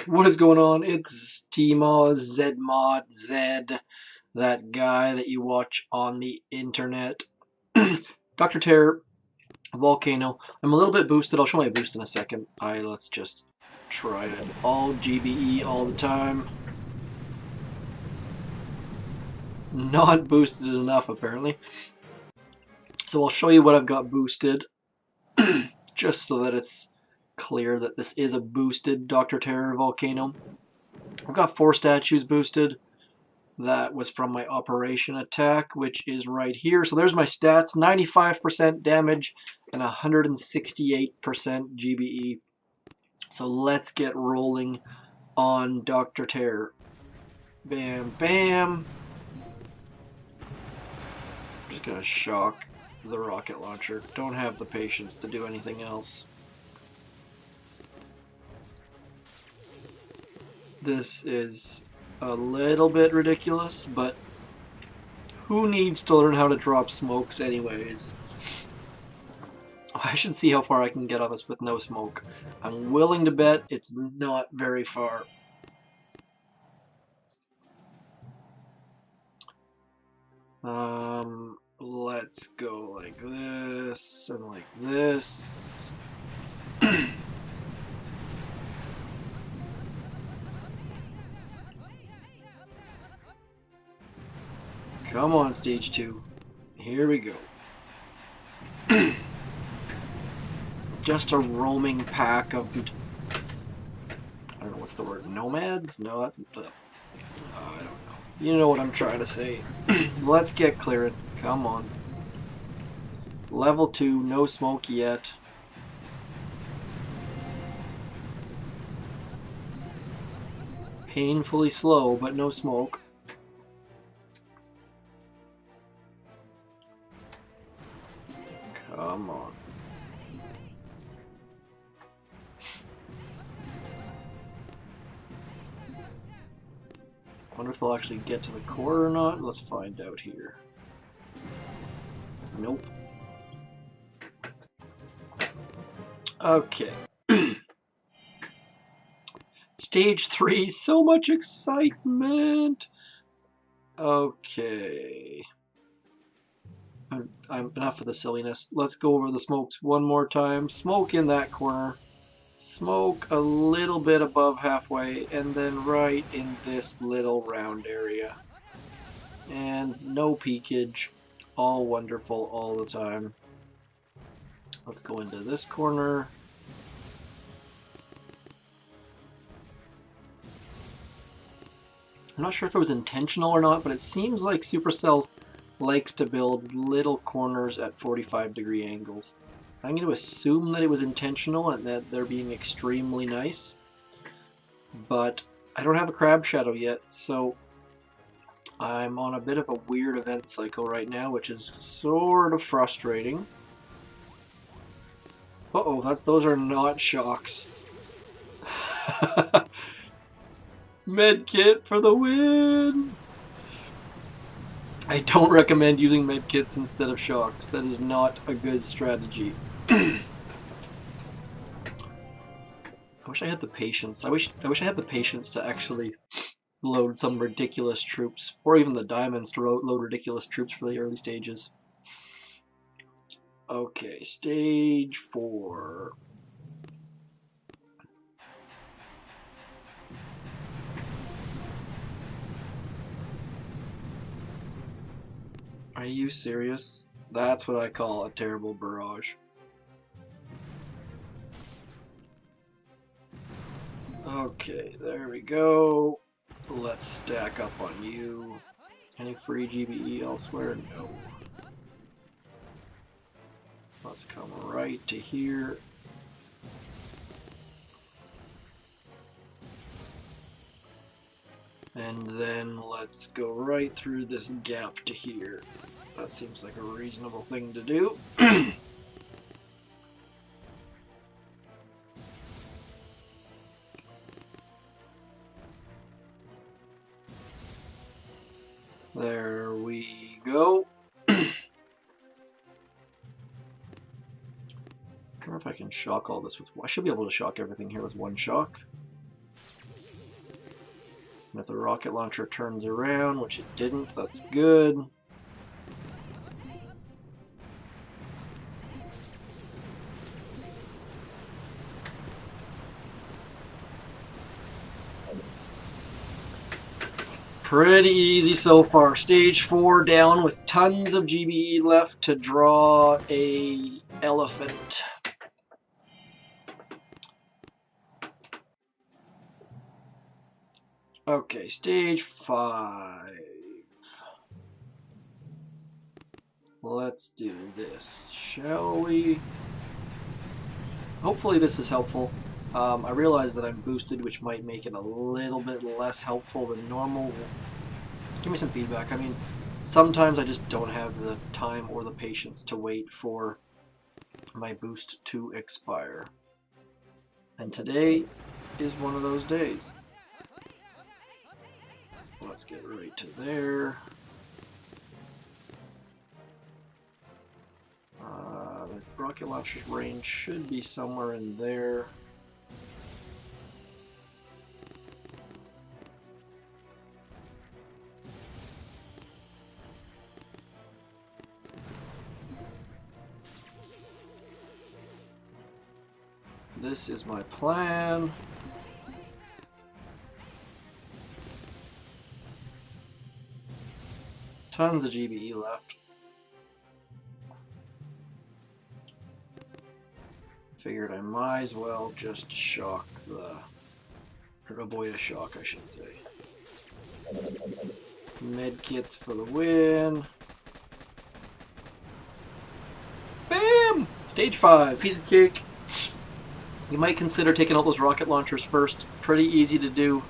What is going on? It's Tmoz, Zmod, Zed, that guy that you watch on the internet. DrT Volcano. I'm a little bit boosted. I'll show my boost in a second. Let's just try it. All GBE all the time. Not boosted enough, apparently. So I'll show you what I've got boosted, just so that it's clear that this is a boosted DrT Volcano. I've got 4 statues boosted. That was from my operation attack, which is right here. So there's my stats, 95% damage and 168% GBE. So let's get rolling on DrT. Bam, bam. Just gonna shock the rocket launcher. Don't have the patience to do anything else. This is a little bit ridiculous, but who needs to learn how to drop smokes anyways? I should see how far I can get on this with no smoke. I'm willing to bet it's not very far. Let's go like this and like this. Come on, stage 2. Here we go. Just a roaming pack of, I don't know what's the word, nomads? No, that's the, I don't know. You know what I'm trying to say. Let's get clearing. Come on. Level 2, no smoke yet. Painfully slow, but no smoke. Come on. Wonder if they'll actually get to the core or not. Let's find out here. Nope. Okay. Stage 3, so much excitement. Okay. I'm enough of the silliness. Let's go over the smokes one more time. Smoke in that corner. Smoke a little bit above halfway, and then right in this little round area. And no peakage. All wonderful all the time. Let's go into this corner. I'm not sure if it was intentional or not, but it seems like Supercell likes to build little corners at 45-degree angles. I'm going to assume that it was intentional and that they're being extremely nice, but I don't have a crab shadow yet, so I'm on a bit of a weird event cycle right now, which is sort of frustrating. Uh-oh, those are not shocks. Medkit for the win! I don't recommend using medkits instead of shocks. That is not a good strategy. I wish I had the patience. I wish I had the patience to actually load some ridiculous troops, or even the diamonds to load ridiculous troops for the early stages. Okay, stage 4. Are you serious? That's what I call a terrible barrage. Okay, there we go. Let's stack up on you. Any free GBE elsewhere? No. Let's come right to here. And then let's go right through this gap to here. That seems like a reasonable thing to do. There we go. I wonder if I can shock all this with... I should be able to shock everything here with one shock. And if the rocket launcher turns around, which it didn't, that's good. Pretty easy so far. Stage 4 down with tons of GBE left to draw a elephant. Okay, stage 5. Let's do this, shall we? Hopefully this is helpful. I realize that I'm boosted, which might make it a little bit less helpful than normal. Give me some feedback. I mean, sometimes I just don't have the time or the patience to wait for my boost to expire. And today is one of those days. Let's get right to there. The rocket launcher's range should be somewhere in there. This is my plan. Tons of GBE left. Figured I might as well just shock the... or avoid a shock, I should say. Medkits for the win. Bam! Stage 5, piece of cake. You might consider taking out those rocket launchers first. Pretty easy to do.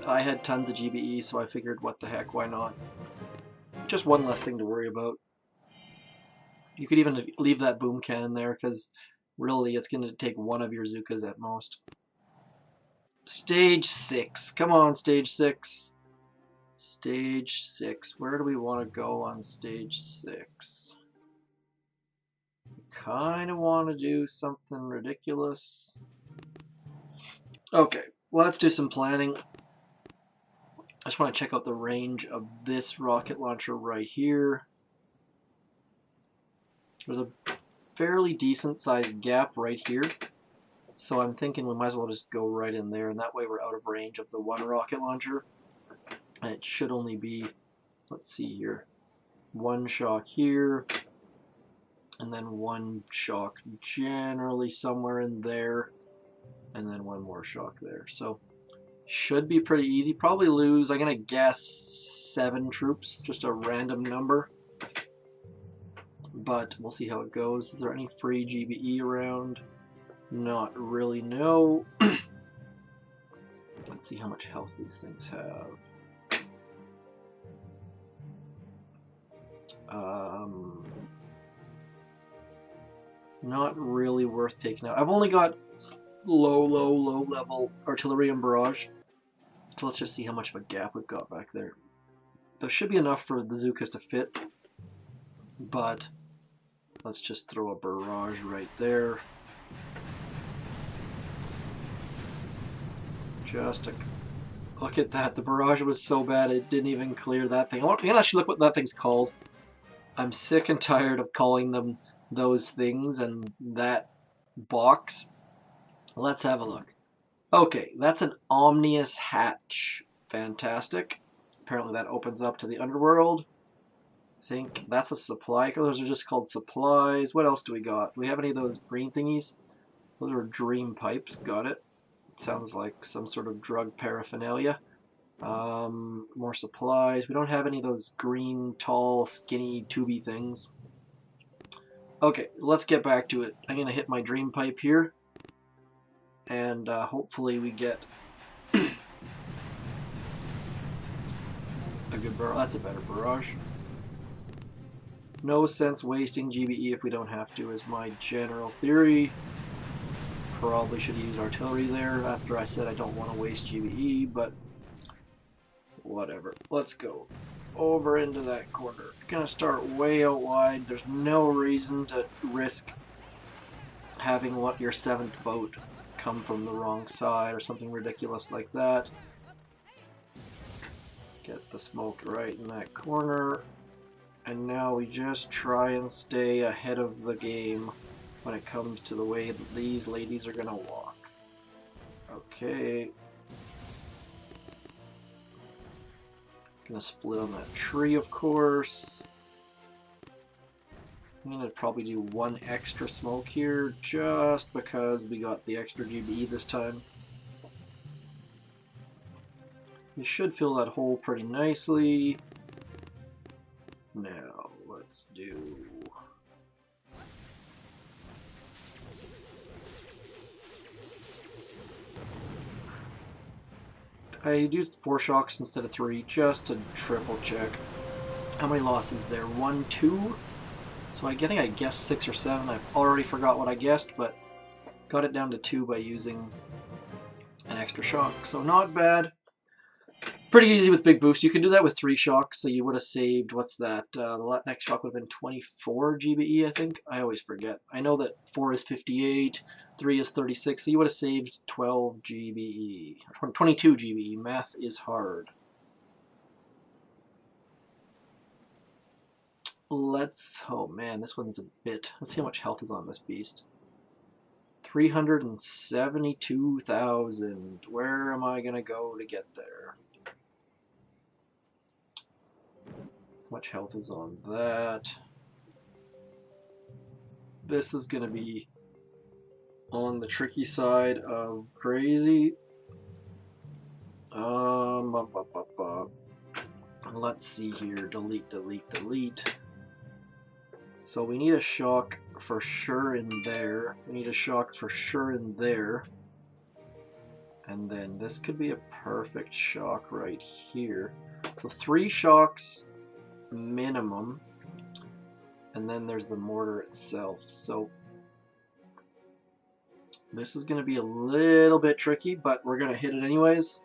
I had tons of GBE, so I figured what the heck, why not? Just one less thing to worry about. You could even leave that boom cannon there, because really it's going to take one of your Zookas at most. Stage 6. Come on, Stage 6. Stage 6. Where do we want to go on Stage 6? Kind of want to do something ridiculous. Okay, let's do some planning. I just want to check out the range of this rocket launcher right here. There's a fairly decent sized gap right here. So I'm thinking we might as well just go right in there, and that way we're out of range of the one rocket launcher. And it should only be, let's see here, one shock here, and then one shock generally somewhere in there, and then one more shock there. So should be pretty easy. Probably lose, I'm going to guess 7 troops, just a random number. But we'll see how it goes. Is there any free GBE around? Not really, no. Let's see how much health these things have. Not really worth taking out. I've only got low level artillery and barrage. So let's just see how much of a gap we've got back there. There should be enough for the Zookas to fit, but let's just throw a barrage right there. Just a look at that. The barrage was so bad it didn't even clear that thing. I can actually look what that thing's called. I'm sick and tired of calling them those things and that box. Let's have a look. Okay, that's an omnious hatch. Fantastic. Apparently that opens up to the underworld. I think that's a supply. Those are just called supplies. What else do we got? Do we have any of those green thingies? Those are dream pipes. Got it. Sounds like some sort of drug paraphernalia. More supplies. We don't have any of those green, tall, skinny, tubey things. Okay, let's get back to it. I'm going to hit my dream pipe here. And hopefully we get a good barrage. That's a better barrage. No sense wasting GBE if we don't have to, is my general theory. Probably should have used artillery there after I said I don't want to waste GBE, but whatever. Let's go over into that corner. Gonna start way out wide. There's no reason to risk having your 7th boat come from the wrong side or something ridiculous like that. Get the smoke right in that corner. And now we just try and stay ahead of the game when it comes to the way that these ladies are gonna walk. Okay. Gonna split on that tree, of course. I'm gonna probably do one extra smoke here just because we got the extra GBE this time. You should fill that hole pretty nicely. Now, let's do... I used 4 shocks instead of 3 just to triple check. How many losses there? 1, 2? So I think I guessed 6 or 7. I already forgot what I guessed, but got it down to 2 by using an extra shock. So not bad. Pretty easy with big boost. You can do that with 3 shocks, so you would have saved, what's that? The next shock would have been 24 GBE, I think. I always forget. I know that 4 is 58, 3 is 36, so you would have saved 12 GBE. 22 GBE. Math is hard. Oh man, this one's a bit, let's see how much health is on this beast. 372,000. Where am I gonna go to get there? How much health is on that? This is gonna be on the tricky side of crazy. Let's see here, delete, delete, delete. So we need a shock for sure in there. We need a shock for sure in there. And then this could be a perfect shock right here. So 3 shocks minimum. And then there's the mortar itself. So this is going to be a little bit tricky, but we're going to hit it anyways.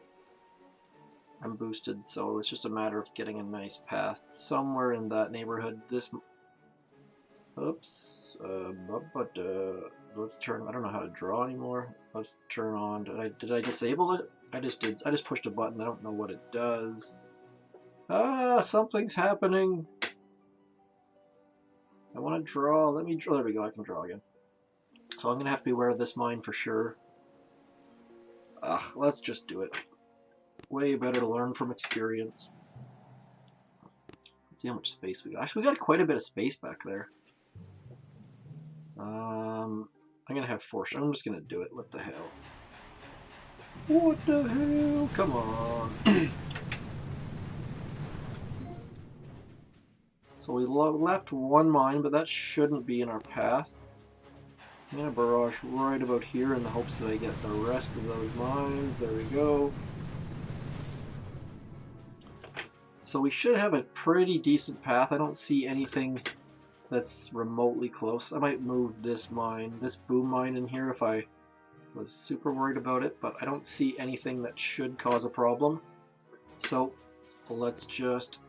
I'm boosted, so it's just a matter of getting a nice path somewhere in that neighborhood. This... Oops, let's turn, I don't know how to draw anymore. Let's turn on, did I disable it? I just pushed a button, I don't know what it does. Ah, something's happening. I want to draw, let me draw, there we go, I can draw again. So I'm going to have to be aware of this mine for sure. Let's just do it. Way better to learn from experience. Let's see how much space we got. Actually, we got quite a bit of space back there. I'm gonna have 4 shots. I'm just gonna do it. What the hell? What the hell? Come on. So we left 1 mine, but that shouldn't be in our path. I'm gonna barrage right about here in the hopes that I get the rest of those mines. There we go. So we should have a pretty decent path. I don't see anything that's remotely close. I might move this mine, this boom mine in here if I was super worried about it, but I don't see anything that should cause a problem. So let's just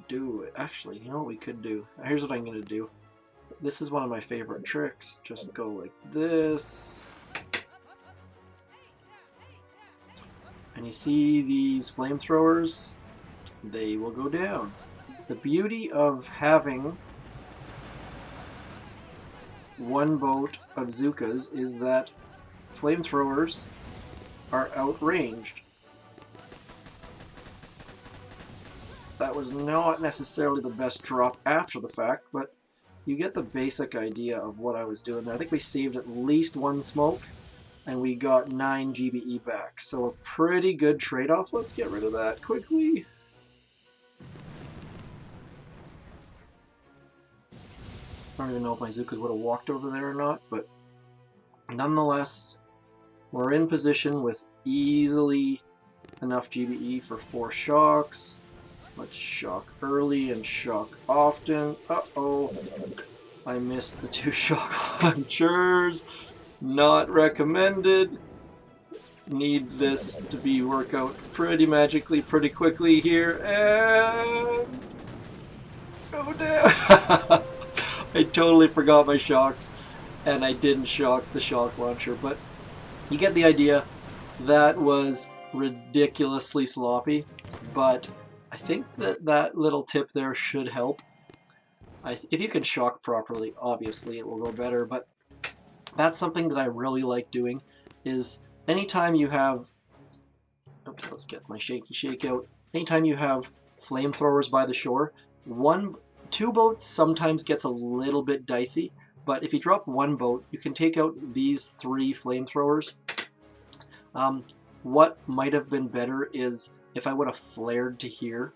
do it. Actually, you know what we could do? Here's what I'm going to do. This is one of my favorite tricks. Just go like this. And you see these flamethrowers? They will go down. The beauty of having 1 boat of Zookas is that flamethrowers are outranged. That was not necessarily the best drop after the fact, but you get the basic idea of what I was doing there. I think we saved at least 1 smoke, and we got 9 GBE back. So a pretty good trade-off. Let's get rid of that quickly. I don't even know if my Zookas would have walked over there or not, but nonetheless, we're in position with easily enough GBE for 4 shocks. Let's shock early and shock often. Uh-oh. I missed the 2 shock launchers. Not recommended. Need this to be work out pretty magically, pretty quickly here, and go down. I totally forgot my shocks, and I didn't shock the shock launcher, but you get the idea. That was ridiculously sloppy, but I think that that little tip there should help. If you can shock properly, obviously it will go better, but that's something that I really like doing, is anytime you have, oops, let's get my shaky shake out. Anytime you have flamethrowers by the shore, two boats sometimes gets a little bit dicey, but if you drop one boat, you can take out these 3 flamethrowers. What might have been better is if I would have flared to here,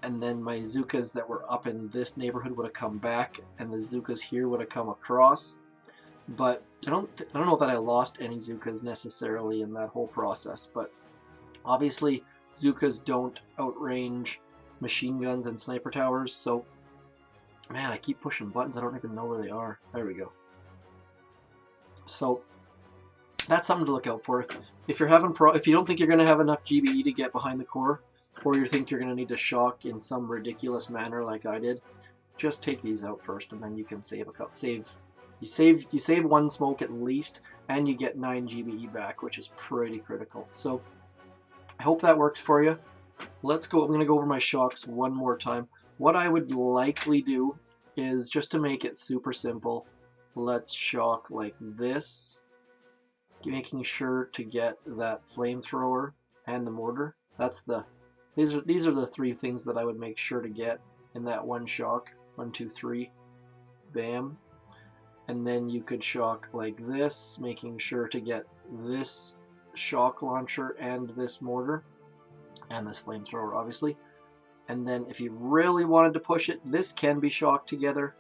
and then my zookas that were up in this neighborhood would have come back, and the zookas here would have come across. But I don't know that I lost any zookas necessarily in that whole process, but obviously zookas don't outrange machine guns and sniper towers, so man, I keep pushing buttons, I don't even know where they are. There we go. So that's something to look out for. If you're having if you don't think you're going to have enough GBE to get behind the core, or you think you're going to need to shock in some ridiculous manner like I did, just take these out first, and then you can save a couple. You save 1 smoke at least, and you get 9 GBE back, which is pretty critical. So I hope that works for you. Let's go. I'm going to go over my shocks one more time. What I would likely do is, just to make it super simple, let's shock like this, making sure to get that flamethrower and the mortar. These are the 3 things that I would make sure to get in that one shock. 1, 2, 3, bam. And then you could shock like this, making sure to get this shock launcher and this mortar, and this flamethrower obviously. And then if you really wanted to push it, this can be shocked together,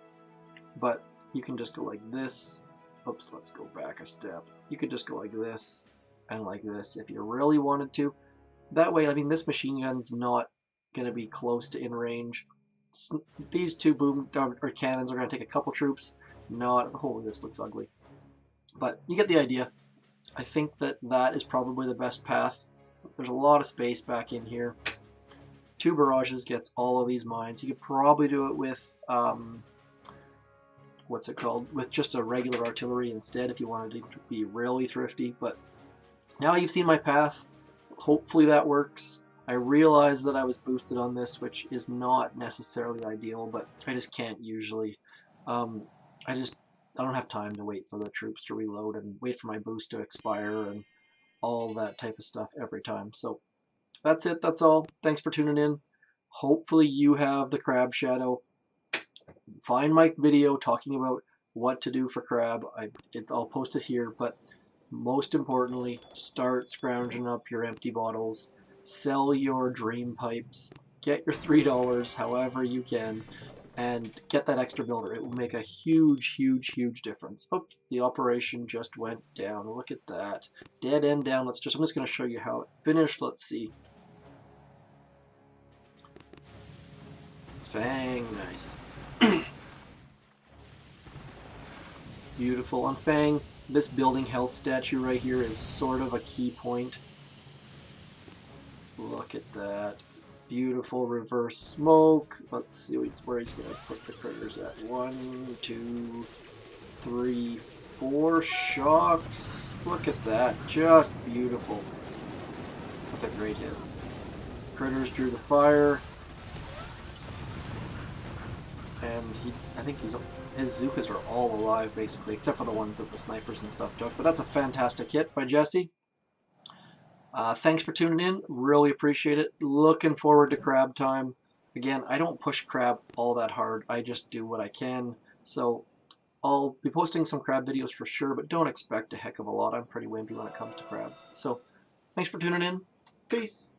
but you can just go like this. Oops, let's go back a step. You could just go like this and like this if you really wanted to. That way, I mean, this machine gun's not going to be close to in range. These 2 boom or cannons are going to take a couple troops. Not, holy, this looks ugly. But you get the idea. I think that that is probably the best path. There's a lot of space back in here. 2 barrages gets all of these mines. You could probably do it with, what's it called? With just a regular artillery instead if you wanted to be really thrifty. But now you've seen my path. Hopefully that works. I realize that I was boosted on this, which is not necessarily ideal, but I just can't usually. I don't have time to wait for the troops to reload and wait for my boost to expire and all that type of stuff every time. So that's it. That's all. Thanks for tuning in. Hopefully you have the crab shadow. Find my video talking about what to do for crab. I'll post it here, but most importantly, start scrounging up your empty bottles. Sell your dream pipes. Get your $3 however you can, and get that extra builder. It will make a huge, huge, huge difference. Oops, the operation just went down. Look at that. Dead end down. I'm just going to show you how it finished. Let's see. Fang, nice. Beautiful. On Fang, this building health statue right here is sort of a key point. Look at that. Beautiful reverse smoke. Let's see where he's going to put the critters at. 1, 2, 3, 4 shocks. Look at that. Just beautiful. That's a great hit. Critters drew the fire. And I think his Zookas are all alive basically, except for the ones that the snipers and stuff took. But that's a fantastic hit by Jesse. Thanks for tuning in. Really appreciate it. Looking forward to crab time. Again, I don't push crab all that hard. I just do what I can. So I'll be posting some crab videos for sure, but don't expect a heck of a lot. I'm pretty wimpy when it comes to crab. So thanks for tuning in. Peace.